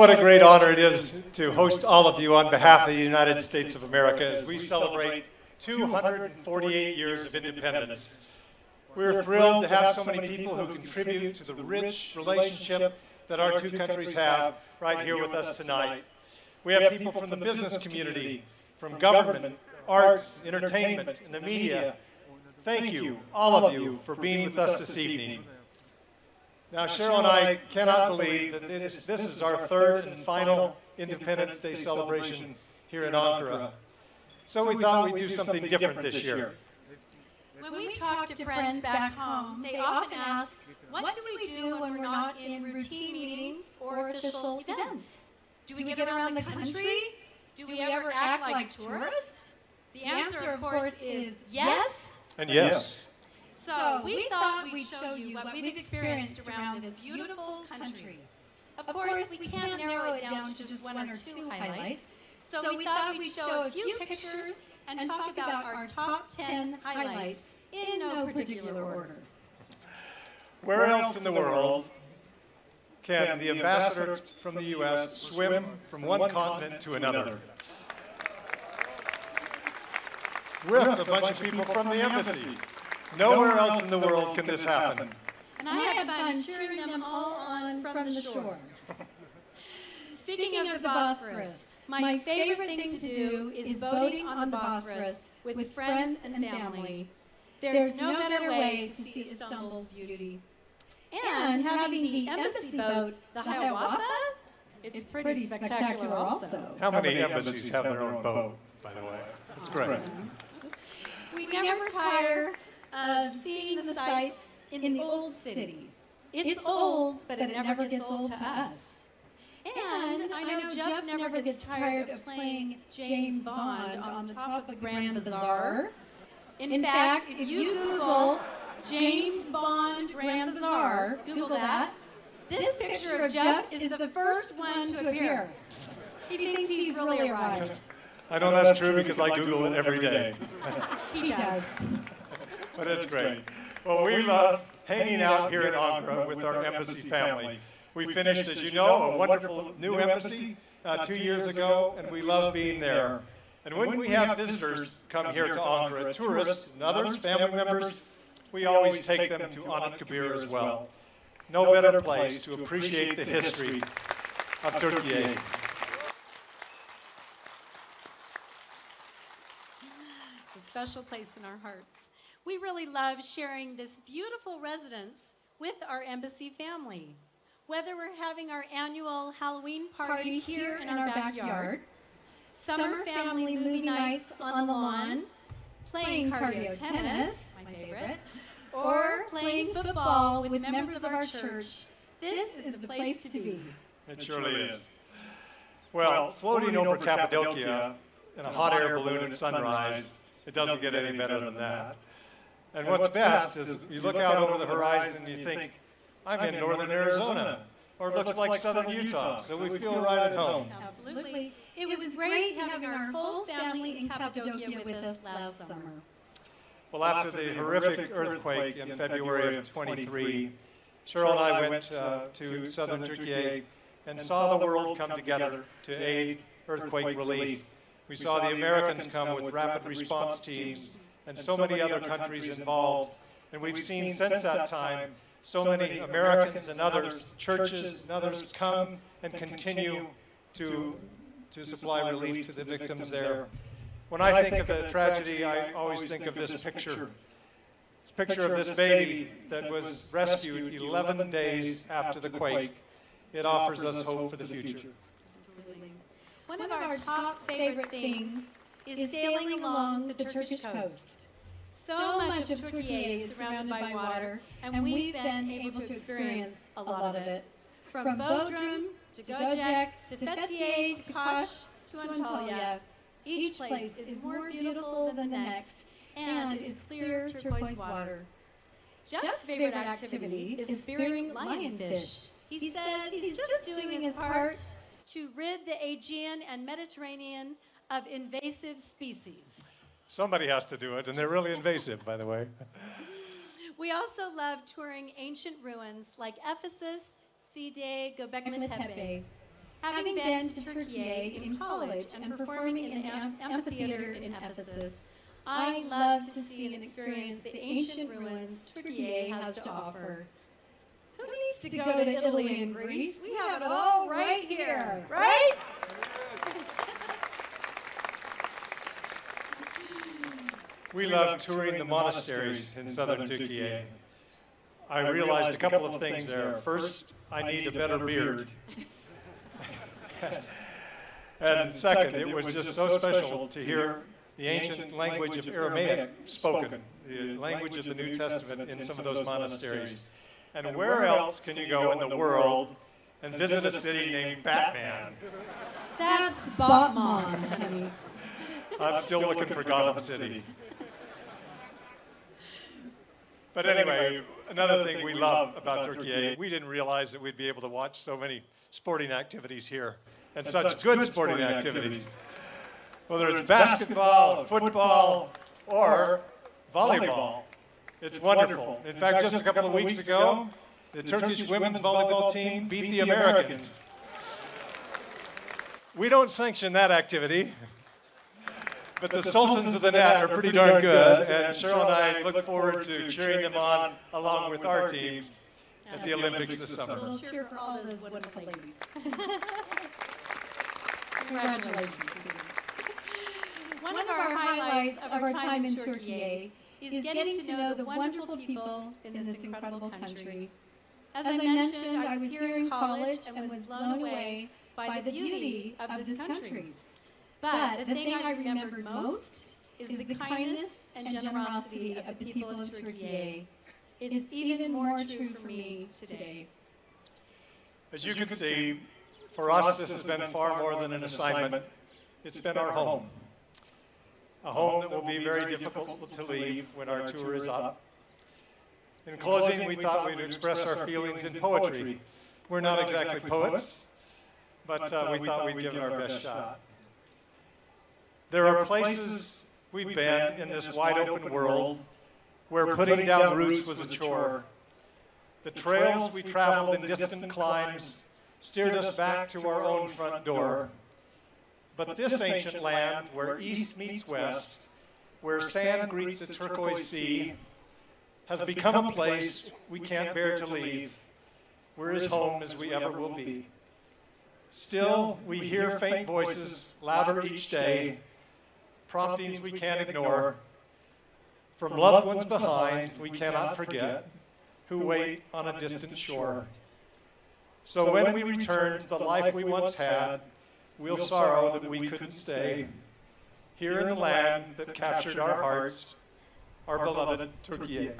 What a great honor it is to host all of you on behalf of the United States of America as we celebrate 248 years of independence. We're thrilled to have so many people who contribute to the rich relationship that our two countries have right here with us tonight. We have people from the business community, from government, arts, entertainment, and the media. Thank you, all of you, for being with us this evening. Now, Cheryl and I cannot believe that this is our third and final Independence Day celebration here in Ankara. So we thought we'd do something different this year. When we talk to friends back home, they often ask, what do we do when we're not in routine meetings or official events? Do we get around the country? Do we ever act like tourists? The answer, of course, is yes. And yes. So we thought we'd show you what we've experienced around this beautiful country. Of course, we can't narrow it down to just one or two highlights. So we thought we'd show a few pictures and talk about our top 10 highlights in no particular order. Where else in the world can the ambassador from the U.S. swim from one continent to another? With a bunch of people from the embassy. Nowhere else in the world can this happen. And I had fun cheering them all on from the shore. Speaking of the Bosphorus, my favorite thing to do is boating on the Bosphorus with friends and family. There's no better way to see Istanbul's beauty. And having the embassy boat, the Hiawatha, it's pretty spectacular also. How many embassies have their own boat, by the way? That's great. We never tire of seeing the sights in the old city. It's old, but it never gets old to us. And I know Jeff never gets tired of playing James Bond on the top of the Grand Bazaar. In fact, if you Google James Bond Grand Bazaar, Google that, this picture of Jeff is the first one to appear. He thinks he's really arrived. I know that's true because I Google it every day. He does. But it's great. Well, we love hanging out here in Ankara with our embassy family. We finished, as you know, a wonderful new embassy 2 years ago, and we love being there. And when we have visitors come here to Ankara, tourists and others, family members, we always take them to Anıtkabir as well. No better place to appreciate the history of Turkey. It's a special place in our hearts. We really love sharing this beautiful residence with our embassy family. Whether we're having our annual Halloween party here in our backyard, summer family movie nights on the lawn, playing cardio tennis, my favorite, or playing football with members of our church, this is the place to be. It surely is. Well, floating over Cappadocia in a hot air balloon at sunrise, it doesn't get any better than that. And what's best is you look out over the horizon and you think, I'm in northern Arizona, or it looks like southern Utah, so we feel right at home. Absolutely. It was great having our whole family in Cappadocia with us last summer. Well, after the horrific earthquake in February of 23, Cheryl and I went to southern Turkey and saw the world come together to aid earthquake relief. We saw the Americans come with rapid response teams and so many other countries involved. And we've seen since that time so many Americans and others, churches and others come and continue to supply relief to the victims there. When I think of the tragedy, I always think of this picture. This picture of this baby that was rescued 11 days after the quake. It offers us hope for the future. Absolutely. One of our top favorite things is sailing along the Turkish coast. So much of Turkey is surrounded by water, and we've been able to experience a lot of it. From Bodrum to Göcek to Fethiye to Kaş to Antalya, each place is more beautiful than the next, and it's clear turquoise water. Jeff's favorite activity is spearing lionfish. He says he's just doing his part to rid the Aegean and Mediterranean of invasive species. Somebody has to do it, and they're really invasive, by the way. We also love touring ancient ruins like Ephesus, Side, Göbekli Tepe. having been to Turkey in college and performing in an amphitheater in Ephesus, I love to see and experience the ancient ruins Turkey has to offer. Who needs to go to Italy and Greece? We have it all right here, right? We love touring the monasteries in southern Turkey. I realized a couple of things there. First, I need a better beard. And second, it was just so special to hear the ancient language of Aramaic spoken, the language of the New Testament in some of those monasteries. And where else can you go in the world and visit a city named Batman? That's Batman, honey. I'm still looking for Gotham City. But anyway, another thing we love about Turkey, we didn't realize that we'd be able to watch so many sporting activities here, and such good sporting activities. Whether it's basketball, football, or volleyball, it's wonderful. In fact, just a couple of weeks ago, the Turkish women's volleyball team beat the Americans. We don't sanction that activity. But the Sultans of the Net are pretty darn good, and Cheryl and I look forward to cheering them on along with our teams at the Olympics this summer. We'll cheer for all those wonderful ladies. Congratulations to you. One of our highlights of our time in Turkey is getting to know the wonderful people in this incredible country. As I mentioned, I was here in college and was blown away by the beauty of this country. But the thing I remembered most is the kindness and generosity of the people of Turkey. It's even more true for me today. As you can see, for us this has been far more than an assignment. It's been our home. A home that will be very difficult to leave when our tour is up. In closing, we thought we'd express our feelings in poetry. We're not exactly poets, but we thought we'd give it our best shot. There are places we've been in this wide-open world where putting down roots was a chore. The trails we traveled in distant climes steered us back to our own front door. But this ancient land, where east meets west, where sand greets a turquoise sea, has become a place we can't bear to leave. We're as home as we ever will be. Still, we hear faint voices louder each day, promptings we can't ignore. From loved ones behind we cannot forget, who wait on a distant shore. So when we return to the life we once had, we'll sorrow that we couldn't stay here in the land that captured our hearts, our beloved Turkey.